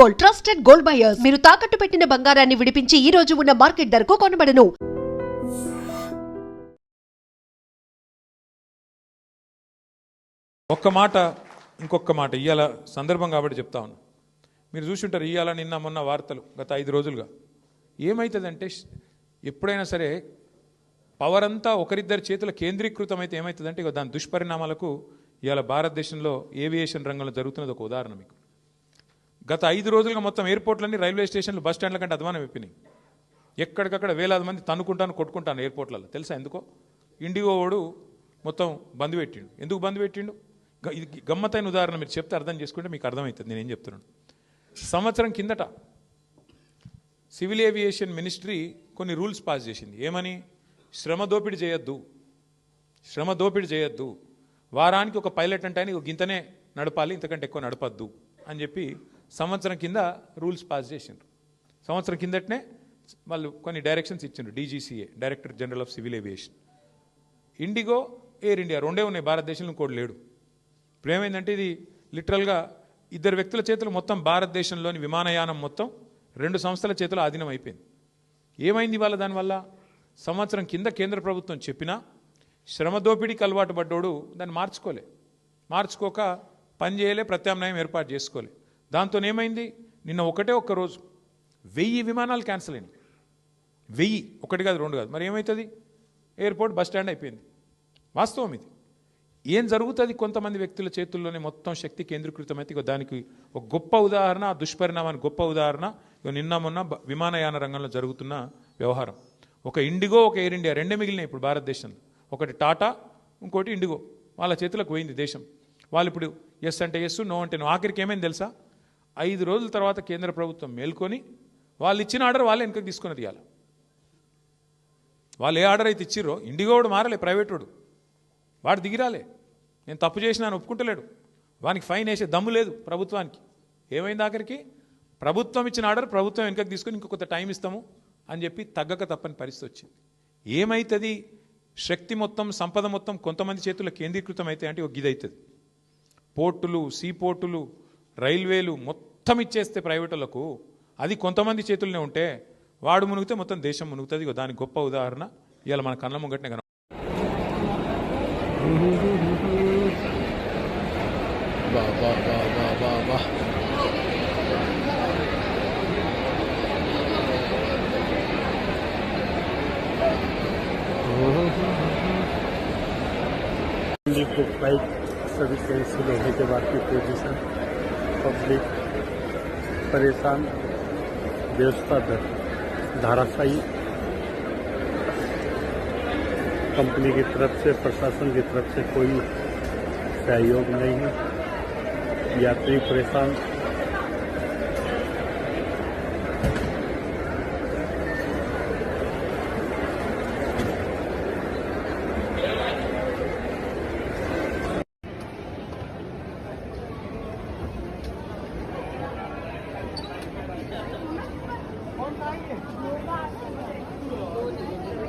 Gold, trusted gold buyers. మీరు తాకట్టు పెట్టిన బంగారాన్ని విడిపించి ఈ రోజు ఉన్న మార్కెట్ ధరకు కొనబడను. ఒక్క మాట ఇంకొక మాట ఇవాళ సందర్భం కాబట్టి చెప్తా ఉన్నాను. మీరు చూసుంటారు ఇవాళ నిన్న మొన్న వార్తలు గత 5 రోజులుగా ఏమవుతుందంటే ఎప్పుడైనా సరే పవర్ అంతా ఒకరిద్దరి చేతుల కేంద్రీకృతం అయితే ఏమవుతుందంటే ఇక దాని దుష్పరిణామాలకు ఇవాళ భారతదేశంలో ఏవియేషన్ రంగంలో జరుగుతున్నది ఒక ఉదాహరణ. మీకు గత 5 రోజులుగా మొత్తం ఎయిర్పోర్ట్లన్నీ రైల్వే స్టేషన్లు బస్ స్టాండ్ల కంటే అధ్వానం అయిపోయినాయి. ఎక్కడికక్కడ వేలాది మంది తన్నుకుంటాను కొట్టుకుంటాను ఎయిర్పోర్ట్లలో. తెలుసా ఎందుకో? ఇండిగో వాడు మొత్తం బంద్ పెట్టిండు. ఎందుకు బంద్ పెట్టిండు? ఇది గమ్మతైన ఉదాహరణ. మీరు చెప్తే అర్థం చేసుకుంటే మీకు అర్థమవుతుంది నేనేం చెప్తున్నాను. సంవత్సరం కిందట సివిల్ ఏవియేషన్ మినిస్ట్రీ కొన్ని రూల్స్ పాస్ చేసింది. ఏమని? శ్రమ దోపిడీ చేయొద్దు, వారానికి ఒక పైలట్ అంటే ఆయన గింతనే నడపాలి, ఇంతకంటే ఎక్కువ నడపద్దు అని చెప్పి సంవత్సరం కింద రూల్స్ పాస్ చేసిండ్రు. సంవత్సరం కిందటనే వాళ్ళు కొన్ని డైరెక్షన్స్ ఇచ్చిండ్రు. DGCA, director general of civil aviation. IndiGo, air India రెండే ఉన్నాయి భారతదేశంలో, ఇంకోటి లేడు. ఇప్పుడు ఏమైందంటే ఇది లిటరల్గా 2 వ్యక్తుల చేతులు మొత్తం భారతదేశంలోని విమానయానం మొత్తం 2 సంస్థల చేతులు ఆధీనం అయిపోయింది. ఏమైంది ఇవాళ? దానివల్ల సంవత్సరం కింద కేంద్ర ప్రభుత్వం చెప్పినా శ్రమ దోపిడీకి అలవాటు పడ్డోడు దాన్ని మార్చుకోక పని చేయలే, ప్రత్యామ్నాయం ఏర్పాటు చేసుకోలే. దాంతో ఏమైంది? నిన్న ఒక్క రోజు 1000 విమానాలు క్యాన్సిల్ అయింది. 1000, 1 కాదు 2 కాదు. మరి ఏమవుతుంది? ఎయిర్పోర్ట్ బస్ స్టాండ్ అయిపోయింది. వాస్తవం ఇది. ఏం జరుగుతుంది? కొంతమంది వ్యక్తుల చేతుల్లోనే మొత్తం శక్తి కేంద్రీకృతమైతే ఇక దానికి ఒక గొప్ప ఉదాహరణ, దుష్పరిణామానికి గొప్ప ఉదాహరణ ఇక నిన్న మొన్న విమానయాన రంగంలో జరుగుతున్న వ్యవహారం. ఒక ఇండిగో, ఒక ఎయిర్ ఇండియా రెండే మిగిలినాయి ఇప్పుడు భారతదేశంలో. ఒకటి టాటా, ఇంకోటి ఇండిగో. వాళ్ళ చేతులకు పోయింది దేశం. వాళ్ళు ఇప్పుడు ఎస్ అంటే ఎస్, నో అంటే నో. ఆఖరికి ఏమైంది తెలుసా? 5 రోజుల తర్వాత కేంద్ర ప్రభుత్వం మేల్కొని వాళ్ళు ఇచ్చిన ఆర్డర్ వాళ్ళే వెనకకి తీసుకుని తీయాలి. వాళ్ళు ఏ ఆర్డర్ అయితే ఇచ్చిర్రో, ఇండిగో వాడు మారలే, ప్రైవేట్ వాడు దిగిరాలే. నేను తప్పు చేసినా అని ఒప్పుకుంటలేడు. వానికి ఫైన్ వేసే దమ్ము లేదు ప్రభుత్వానికి. ఏమైంది ఆఖరికి? ప్రభుత్వం ఇచ్చిన ఆర్డర్ ప్రభుత్వం వెనకకి తీసుకొని ఇంకొక టైం ఇస్తాము అని చెప్పి తగ్గక తప్పని పరిస్థితి వచ్చింది. ఏమవుతుంది? శక్తి మొత్తం, సంపద మొత్తం కొంతమంది చేతుల్లో కేంద్రీకృతం అయితే అంటే ఒక గిదవుతుంది. పోర్టులు, సీపోర్టులు, రైల్వేలు మొత్తం ఇచ్చేస్తే ప్రైవేటులకు, అది కొంతమంది చేతుల్లోనే ఉంటే వాడు మునిగితే మొత్తం దేశం మునుగుతుంది. దానికి గొప్ప ఉదాహరణ ఇవాళ మన కళ్ళ ముంగటనే కన. को फ्लाइट सर्विस कैंसिल होने के बाद की पोजीशन, पब्लिक परेशान, व्यवस्था धाराशायी, कंपनी की तरफ से, प्रशासन की तरफ से कोई सहयोग नहीं है, यात्री परेशान।